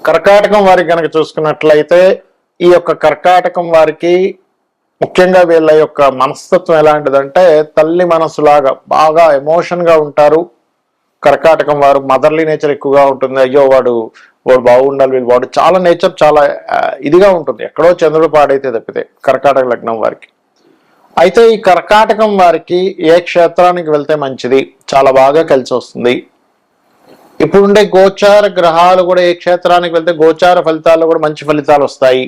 కర్కాటకం వారికి కనుక చూసుకున్నట్లయితే ఈ యొక్క కర్కాటకం వారికి ముఖ్యంగా వీళ్ళ యొక్క మనస్తత్వం ఎలాంటిదంటే తల్లి మనసులాగా బాగా ఎమోషన్గా ఉంటారు. కర్కాటకం వారు మదర్లీ నేచర్ ఎక్కువగా ఉంటుంది. అయ్యో వాడు బాగుండాలి, వీళ్ళు వాడు చాలా నేచర్ చాలా ఇదిగా ఉంటుంది. ఎక్కడో చంద్రుడు పాడైతే తప్పితే కర్కాటక లగ్నం వారికి. అయితే ఈ కర్కాటకం వారికి ఏ క్షేత్రానికి వెళ్తే మంచిది, చాలా బాగా కలిసి వస్తుంది. ఇప్పుడుండే గోచార గ్రహాలు కూడా ఏ క్షేత్రానికి వెళ్తే గోచార ఫలితాల్లో కూడా మంచి ఫలితాలు వస్తాయి.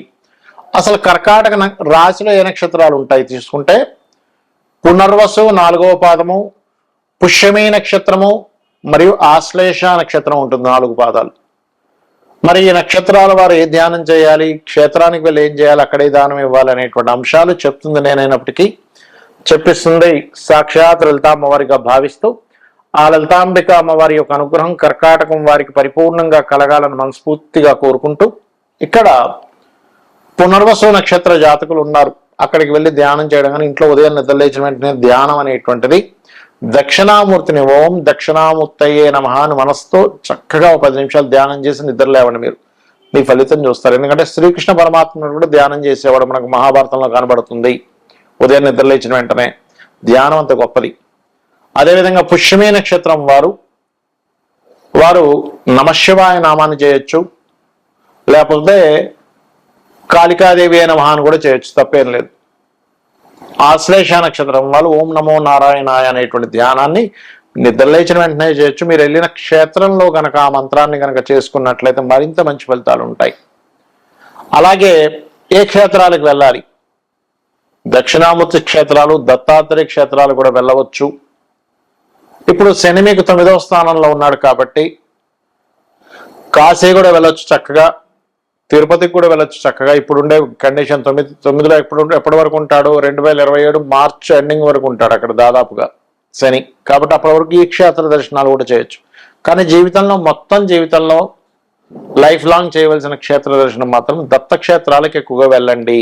అసలు కర్కాటక రాశిలో ఏ నక్షత్రాలు ఉంటాయి తీసుకుంటే పునర్వసు 4వ పాదము, పుష్యమి నక్షత్రము మరియు ఆశ్లేష నక్షత్రం ఉంటుంది 4 పాదాలు. మరి ఈ నక్షత్రాల వారు ఏ ధ్యానం చేయాలి, క్షేత్రానికి వెళ్ళి ఏం చేయాలి, అక్కడే దానం ఇవ్వాలి అనేటువంటి అంశాలు చెప్తుంది నేనైనప్పటికీ చెప్పిస్తుంది సాక్షాత్ లలిత అమ్మవారిగా భావిస్తూ ఆ లలితాంబిక అమ్మవారి యొక్క అనుగ్రహం కర్కాటకం వారికి పరిపూర్ణంగా కలగాలని మనస్ఫూర్తిగా కోరుకుంటూ ఇక్కడ పునర్వసు నక్షత్ర జాతకులు ఉన్నారు. అక్కడికి వెళ్ళి ధ్యానం చేయడం కానీ ఇంట్లో ఉదయం నిద్రలేచిన వెంటనే ధ్యానం అనేటువంటిది దక్షిణామూర్తిని ఓం దక్షిణామూర్తయ్యే నమః అని మనసుతో చక్కగా 10 నిమిషాలు ధ్యానం చేసి నిద్ర లేవండి. మీరు మీ ఫలితం చూస్తారు. ఎందుకంటే శ్రీకృష్ణ పరమాత్మ కూడా ధ్యానం చేసేవాడు మనకు మహాభారతంలో కనబడుతుంది. ఉదయం నిద్రలేచిన వెంటనే ధ్యానం అంత గొప్పది. అదేవిధంగా పుష్యమి నక్షత్రం వారు నమశివాయ నామాన్ని చేయొచ్చు, లేకపోతే కాళికాదేవి అయిన మహాన్ కూడా చేయొచ్చు, తప్పేం లేదు. ఆశ్లేష నక్షత్రం వాళ్ళు ఓం నమో నారాయణాయ అనేటువంటి ధ్యానాన్ని నిద్రలేచిన వెంటనే చేయొచ్చు. మీరు వెళ్ళిన క్షేత్రంలో కనుక ఆ మంత్రాన్ని కనుక చేసుకున్నట్లయితే మరింత మంచి ఫలితాలు ఉంటాయి. అలాగే ఏ క్షేత్రాలకు వెళ్ళాలి, దక్షిణామూర్తి క్షేత్రాలు, దత్తాత్రేయ క్షేత్రాలు కూడా వెళ్ళవచ్చు. ఇప్పుడు శని మీకు 9వ స్థానంలో ఉన్నాడు కాబట్టి కాశీ కూడా వెళ్ళొచ్చు చక్కగా, తిరుపతికి కూడా వెళ్ళొచ్చు చక్కగా. ఇప్పుడుండే కండిషన్ 9లో ఎప్పటి వరకు ఉంటాడు, 2027 మార్చ్ ఎండింగ్ వరకు ఉంటాడు అక్కడ దాదాపుగా శని. కాబట్టి అప్పటి వరకు ఈ క్షేత్ర దర్శనాలు కూడా చేయొచ్చు. కానీ జీవితంలో లైఫ్ లాంగ్ చేయవలసిన క్షేత్ర దర్శనం మాత్రం దత్తక్షేత్రాలకు ఎక్కువగా వెళ్ళండి.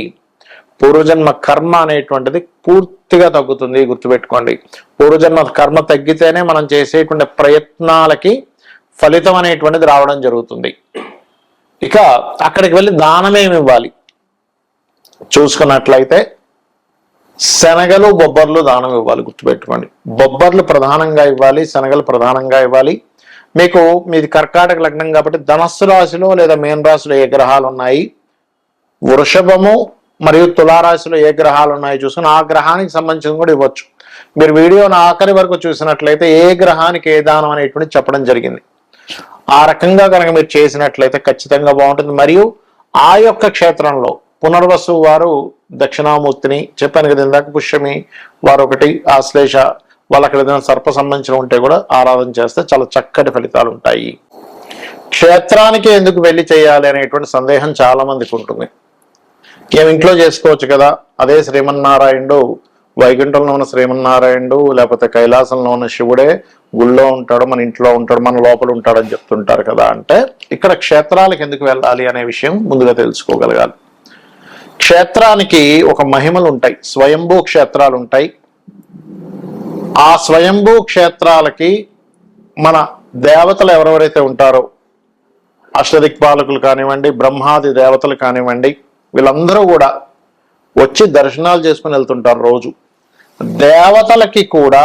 పూర్వజన్మ కర్మ అనేటువంటిది పూర్తిగా తగ్గుతుంది, గుర్తుపెట్టుకోండి. పూర్వజన్మ కర్మ తగ్గితేనే మనం చేసేటువంటి ప్రయత్నాలకి ఫలితం అనేటువంటిది రావడం జరుగుతుంది. ఇక అక్కడికి వెళ్ళి దానం ఏమి ఇవ్వాలి చూసుకున్నట్లయితే శనగలు బొబ్బర్లు దానం ఇవ్వాలి, గుర్తుపెట్టుకోండి. బొబ్బర్లు ప్రధానంగా ఇవ్వాలి, శనగలు ప్రధానంగా ఇవ్వాలి. మీది కర్కాటక లగ్నం కాబట్టి ధనస్సు రాశిలో లేదా మీన రాశిలో ఏ గ్రహాలు ఉన్నాయి, వృషభము మరియు తులారాశిలో ఏ గ్రహాలు ఉన్నాయో చూసుకుని ఆ గ్రహానికి సంబంధించిన కూడా ఇవ్వచ్చు. మీరు వీడియోని ఆఖరి వరకు చూసినట్లయితే ఏ గ్రహానికి ఏ దానం అనేటువంటి చెప్పడం జరిగింది. ఆ రకంగా కనుక మీరు చేసినట్లయితే ఖచ్చితంగా బాగుంటుంది. మరియు ఆ యొక్క క్షేత్రంలో పునర్వసు వారు దక్షిణామూర్తిని చెప్పాను కదా ఇందాక, పుష్యమి వారు ఒకటి, ఆశ్లేష వాళ్ళు అక్కడ ఏదైనా సర్ప సంబంధించిన ఉంటే కూడా ఆరాధన చేస్తే చాలా చక్కటి ఫలితాలు ఉంటాయి. క్షేత్రానికి ఎందుకు వెళ్ళి చేయాలి అనేటువంటి సందేహం చాలా మందికి ఉంటుంది. ఏమి ఇంట్లో చేసుకోవచ్చు కదా, అదే శ్రీమన్నారాయణుడు వైకుంఠంలో ఉన్న శ్రీమన్నారాయణుడు లేకపోతే కైలాసంలో ఉన్న శివుడే గుళ్ళో ఉంటాడు, మన ఇంట్లో ఉంటాడు, మన లోపల ఉంటాడని చెప్తుంటారు కదా. అంటే ఇక్కడ క్షేత్రాలకు ఎందుకు వెళ్ళాలి అనే విషయం ముందుగా తెలుసుకోగలగాలి. క్షేత్రానికి ఒక మహిమలు ఉంటాయి, స్వయంభూ క్షేత్రాలు ఉంటాయి. ఆ స్వయంభూ క్షేత్రాలకి మన దేవతలు ఎవరెవరైతే ఉంటారో అష్టదిక్పాలకులు కానివ్వండి, బ్రహ్మాది దేవతలు కానివ్వండి, వీళ్ళందరూ కూడా వచ్చి దర్శనాలు చేసుకుని వెళ్తుంటారు రోజు. దేవతలకి కూడా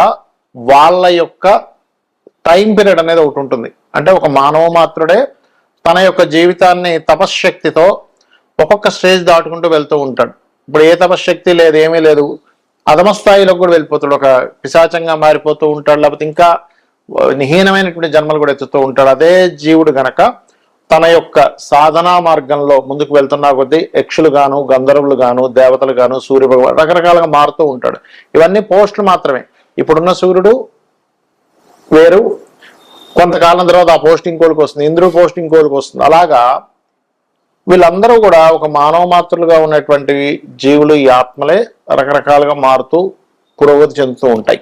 వాళ్ళ యొక్క టైం పీరియడ్ అనేది ఒకటి ఉంటుంది. అంటే ఒక మానవ మాత్రుడే తన యొక్క జీవితాన్ని తపశ్శక్తితో ఒక్కొక్క స్టేజ్ దాటుకుంటూ వెళ్తూ ఉంటాడు. ఇప్పుడు ఏ తపశ్శక్తి లేదు, ఏమీ లేదు, అధమ స్థాయిలో కూడా వెళ్ళిపోతాడు, ఒక పిశాచంగా మారిపోతూ ఉంటాడు, లేకపోతే ఇంకా నిహీనమైనటువంటి జన్మలు కూడా ఎత్తుతూ ఉంటాడు. అదే జీవుడు గనక తన యొక్క సాధనా మార్గంలో ముందుకు వెళ్తున్నా కొద్దీ యక్షులు గాను, గంధర్వులు గాను, దేవతలు గాను, సూర్య భగవాన్ రకరకాలుగా మారుతూ ఉంటాడు. ఇవన్నీ పోస్టులు మాత్రమే. ఇప్పుడున్న సూర్యుడు వేరు, కొంతకాలం తర్వాత ఆ పోస్ట్ ఇంకోలికి వస్తుంది, ఇంద్రుడు పోస్ట్ ఇంకోలికి వస్తుంది. అలాగా వీళ్ళందరూ కూడా ఒక మానవ మాతృలుగా ఉన్నటువంటి జీవులు, ఈ ఆత్మలే రకరకాలుగా మారుతూ పురోగతి చెందుతూ ఉంటాయి.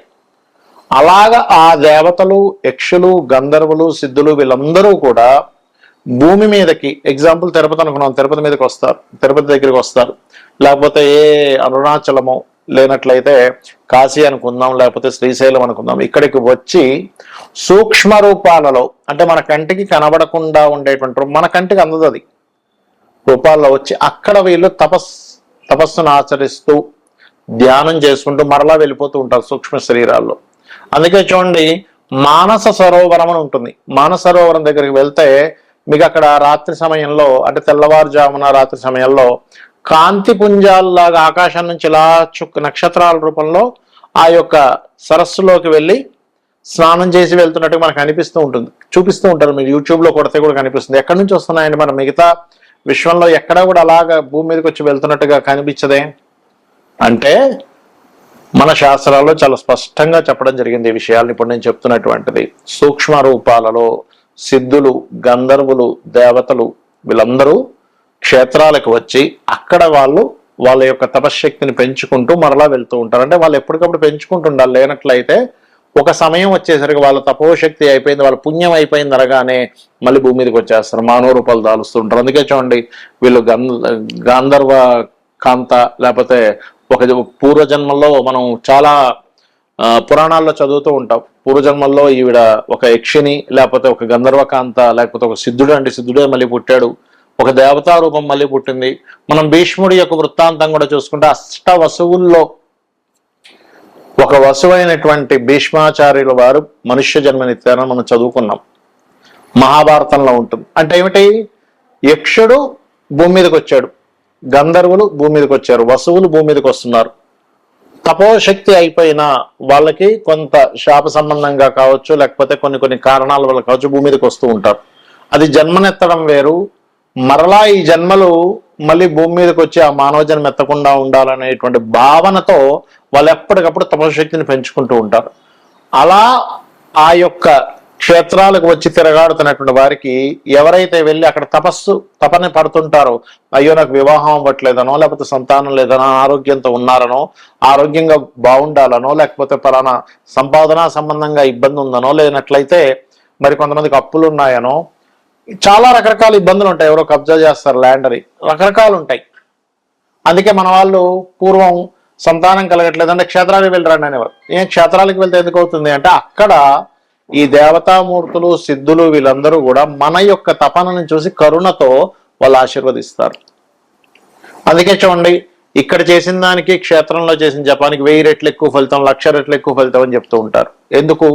అలాగా ఆ దేవతలు, యక్షులు, గంధర్వులు, సిద్ధులు వీళ్ళందరూ కూడా భూమి మీదకి, ఎగ్జాంపుల్ తిరుపతి అనుకున్నాం, తిరుపతి మీదకి వస్తారు, తిరుపతి దగ్గరికి వస్తారు, లేకపోతే ఏ అరుణాచలమో లేనట్లయితే కాశీ అనుకుందాం, లేకపోతే శ్రీశైలం అనుకుందాం, ఇక్కడికి వచ్చి సూక్ష్మ రూపాలలో అంటే మన కంటికి కనబడకుండా ఉండేటువంటి మన కంటికి అందదు అది రూపాల్లో వచ్చి అక్కడ వీళ్ళు తపస్సును ఆచరిస్తూ ధ్యానం చేసుకుంటూ మరలా వెళ్ళిపోతూ ఉంటారు సూక్ష్మ శరీరాల్లో. అందుకే చూడండి, మానస సరోవరం అని ఉంటుంది. మానస సరోవరం దగ్గరికి వెళ్తే మీకు అక్కడ రాత్రి సమయంలో అంటే తెల్లవారుజామున రాత్రి సమయంలో కాంతి పుంజాల్లాగా ఆకాశం నుంచి ఇలా నక్షత్రాల రూపంలో ఆ యొక్క సరస్సులోకి వెళ్ళి స్నానం చేసి వెళ్తున్నట్టు మనకు అనిపిస్తూ ఉంటుంది, చూపిస్తూ ఉంటారు. మీరు యూట్యూబ్లో కొడితే కూడా కనిపిస్తుంది. ఎక్కడి నుంచి వస్తున్నాయండి? మన మిగతా విశ్వంలో ఎక్కడా కూడా అలాగా భూమి మీదకి వచ్చి వెళ్తున్నట్టుగా కనిపించదే అంటే మన శాస్త్రాల్లో చాలా స్పష్టంగా చెప్పడం జరిగింది ఈ విషయాలు. ఇప్పుడు నేను చెప్తున్నటువంటిది సూక్ష్మ రూపాలలో సిద్ధులు, గంధర్వులు, దేవతలు వీళ్ళందరూ క్షేత్రాలకు వచ్చి అక్కడ వాళ్ళ యొక్క తపశ్శక్తిని పెంచుకుంటూ మరలా వెళ్తూ ఉంటారు. అంటే వాళ్ళు ఎప్పటికప్పుడు పెంచుకుంటూ ఉండాలి. లేనట్లయితే ఒక సమయం వచ్చేసరికి వాళ్ళ తపోశక్తి అయిపోయింది, వాళ్ళ పుణ్యం అయిపోయింది అనగానే మళ్ళీ భూమి మీదకి వచ్చేస్తారు, మానవ రూపాలు దాలుస్తుంటారు. అందుకే చూడండి, వీళ్ళు గాంధర్వ కాంత లేకపోతే ఒక పూర్వజన్మల్లో మనం చాలా పురాణాల్లో చదువుతూ ఉంటాం. పూర్వజన్మల్లో ఈవిడ ఒక యక్షిని, లేకపోతే ఒక గంధర్వకాంత, లేకపోతే ఒక సిద్ధుడు, అంటే సిద్ధుడే మళ్ళీ పుట్టాడు, ఒక దేవతా రూపం మళ్ళీ పుట్టింది. మనం భీష్ముడి యొక్క వృత్తాంతం కూడా చూసుకుంటే అష్ట వసువుల్లో ఒక వసువైనటువంటి భీష్మాచార్యుల వారు మనుష్య జన్మనిత్యారని మనం చదువుకున్నాం, మహాభారతంలో ఉంటుంది. అంటే ఏమిటి? యక్షుడు భూమి మీదకి వచ్చాడు, గంధర్వులు భూమి మీదకి వచ్చారు, వసువులు భూమి మీదకి వస్తున్నారు. తపోశక్తి అయిపోయిన వాళ్ళకి కొంత శాప సంబంధంగా కావచ్చు, లేకపోతే కొన్ని కారణాల వల్ల కావచ్చు భూమి మీదకి వస్తూ ఉంటారు. అది జన్మనెత్తడం వేరు. మరలా ఈ జన్మలు మళ్ళీ భూమి మీదకి వచ్చి ఆ మానవ జన్మ ఎత్తకుండా ఉండాలనేటువంటి భావనతో వాళ్ళు ఎప్పటికప్పుడు తపశక్తిని పెంచుకుంటూ ఉంటారు. అలా ఆ యొక్క క్షేత్రాలకు వచ్చి తిరగాడుతున్నటువంటి వారికి ఎవరైతే వెళ్ళి అక్కడ తపని పడుతుంటారో, అయ్యో నాకు వివాహం అవ్వట్లేదనో, లేకపోతే సంతానం లేదనో, ఆరోగ్యంతో ఉన్నారనో, ఆరోగ్యంగా బాగుండాలనో, లేకపోతే పలానా సంపాదన సంబంధంగా ఇబ్బంది ఉందనో, లేనట్లయితే మరి కొంతమందికి అప్పులు ఉన్నాయనో, చాలా రకరకాల ఇబ్బందులు ఉంటాయి. ఎవరో కబ్జా చేస్తారు ల్యాండ్ అని, రకరకాలు ఉంటాయి. అందుకే మన వాళ్ళు పూర్వం సంతానం కలగట్లేదు అంటే క్షేత్రాలకు వెళ్ళరండి అనేవారు. క్షేత్రాలకు వెళ్తే ఎందుకు అవుతుంది అంటే అక్కడ ఈ దేవతామూర్తులు, సిద్ధులు వీళ్ళందరూ కూడా మన యొక్క తపనని చూసి కరుణతో వాళ్ళు ఆశీర్వదిస్తారు. అందుకే చూడండి, ఇక్కడ చేసిన దానికి క్షేత్రంలో చేసిన జపానికి 1000 రెట్లు ఎక్కువ ఫలితం, 1,00,000 రెట్లు ఎక్కువ ఫలితం అని చెప్తూ ఉంటారు. ఎందుకు?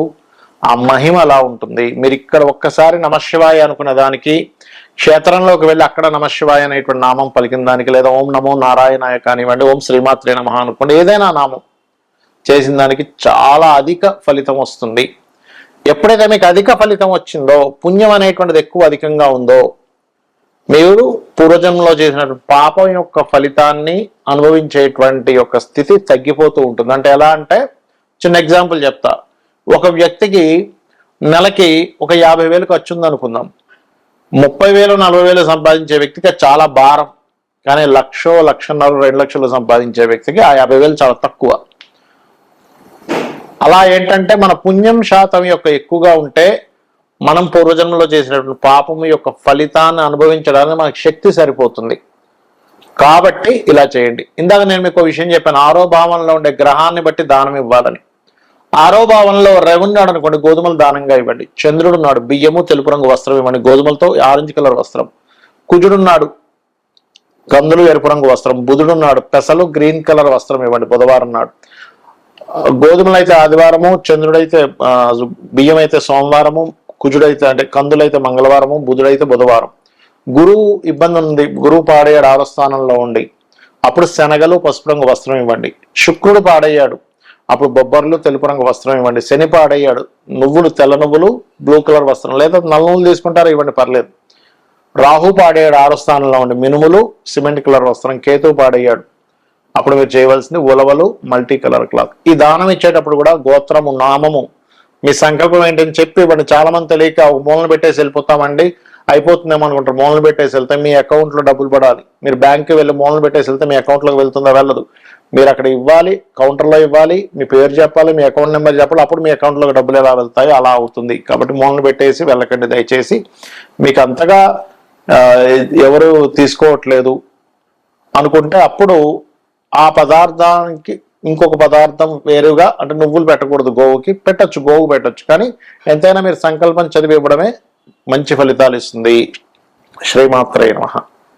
ఆ మహిమ అలా ఉంటుంది. మీరు ఇక్కడ ఒక్కసారి నమశివాయ అనుకున్న దానికి క్షేత్రంలోకి వెళ్ళి అక్కడ నమశివాయ అనేటువంటి నామం పలికిన దానికి, లేదా ఓం నమో నారాయణాయ కానివ్వండి, ఓం శ్రీమాత్రే నమః అనుకోండి, ఏదైనా నామం చేసిన దానికి చాలా అధిక ఫలితం వస్తుంది. ఎప్పుడైతే మీకు అధిక ఫలితం వచ్చిందో, పుణ్యం అనేటువంటిది ఎక్కువ అధికంగా ఉందో, మీరు పూర్వజన్మలో చేసినటువంటి పాపం యొక్క ఫలితాన్ని అనుభవించేటువంటి యొక్క స్థితి తగ్గిపోతూ ఉంటుంది. అంటే ఎలా అంటే, చిన్న ఎగ్జాంపుల్ చెప్తా. ఒక వ్యక్తికి నెలకి ఒక 50,000 ఖర్చు ఉందనుకుందాం. 30,000, 40,000 సంపాదించే వ్యక్తికి చాలా భారం. కానీ 1,00,000, 1,50,000, 2,00,000 సంపాదించే వ్యక్తికి ఆ 50,000 చాలా తక్కువ. అలా ఏంటంటే మన పుణ్యం శాతం యొక్క ఎక్కువగా ఉంటే మనం పూర్వజన్మలో చేసినటువంటి పాపము యొక్క ఫలితాన్ని అనుభవించడానికి మనకు శక్తి సరిపోతుంది. కాబట్టి ఇలా చేయండి. ఇందాక నేను మీకు విషయం చెప్పాను, 6వ భావంలో ఉండే గ్రహాన్ని బట్టి దానం ఇవ్వాలని. 6వ భావంలో రవి ఉన్నాడు అనుకోండి, గోధుమలు దానంగా ఇవ్వండి. చంద్రుడు ఉన్నాడు, బియ్యము తెలుపు రంగు వస్త్రం ఇవ్వండి, గోధుమలతో ఆరెంజ్ కలర్ వస్త్రం. కుజుడున్నాడు, కందులు ఎరుపు రంగు వస్త్రం. బుధుడున్నాడు, పెసలు గ్రీన్ కలర్ వస్త్రం ఇవ్వండి బుధవారం నాడు. గోధుమలు అయితే ఆదివారము, చంద్రుడైతే బియ్యం అయితే సోమవారము, కుజుడైతే అంటే కందులైతే మంగళవారము, బుధుడైతే బుధవారం. గురువు ఇబ్బంది ఉంది, గురువు పాడయ్యాడు 6వ స్థానంలో ఉండి, అప్పుడు శనగలు పసుపు రంగు వస్త్రం ఇవ్వండి. శుక్రుడు పాడయ్యాడు, అప్పుడు బొబ్బర్లు తెలుపు రంగు వస్త్రం ఇవ్వండి. శని పాడయ్యాడు, నువ్వులు తెల్ల నువ్వులు బ్లూ కలర్ వస్త్రం, లేదా నల్ల నువ్వులు తీసుకుంటారు ఇవ్వండి పర్లేదు. రాహు పాడయ్యాడు 6వ స్థానంలో ఉండి, మినుములు సిమెంట్ కలర్ వస్త్రం. కేతు పాడయ్యాడు, అప్పుడు మీరు చేయవలసింది ఉలవలు మల్టీ కలర్ క్లాత్. ఈ దానం ఇచ్చేటప్పుడు కూడా గోత్రము, నామము, మీ సంకల్పం ఏంటని చెప్పి ఇవ్వండి. చాలా మంది తెలియక మూలను పెట్టేసి వెళ్ళిపోతామండి, అయిపోతుందేమో అనుకుంటారు. మూలను పెట్టేసి వెళ్తే మీ అకౌంట్లో డబ్బులు పడాలి. మీరు బ్యాంక్కి వెళ్ళి మూలను పెట్టేసి వెళ్తే మీ అకౌంట్లోకి వెళ్తుందా? వెళ్ళదు. మీరు అక్కడ ఇవ్వాలి, కౌంటర్లో ఇవ్వాలి, మీ పేరు చెప్పాలి, మీ అకౌంట్ నెంబర్ చెప్పాలి, అప్పుడు మీ అకౌంట్లోకి డబ్బులు ఎలా వెళ్తాయో అలా అవుతుంది. కాబట్టి మూలను పెట్టేసి వెళ్ళకండి దయచేసి. మీకు అంతగా ఎవరు తీసుకోవట్లేదు అనుకుంటే అప్పుడు ఆ పదార్థానికి ఇంకొక పదార్థం వేరుగా అంటే నువ్వులు పెట్టకూడదు, గోవుకి పెట్టచ్చు, గోవు పెట్టచ్చు, కానీ ఎంతైనా మీరు సంకల్పం చదివి ఇవ్వడమే మంచి ఫలితాలు ఇస్తుంది. శ్రీమాత్రే నమః.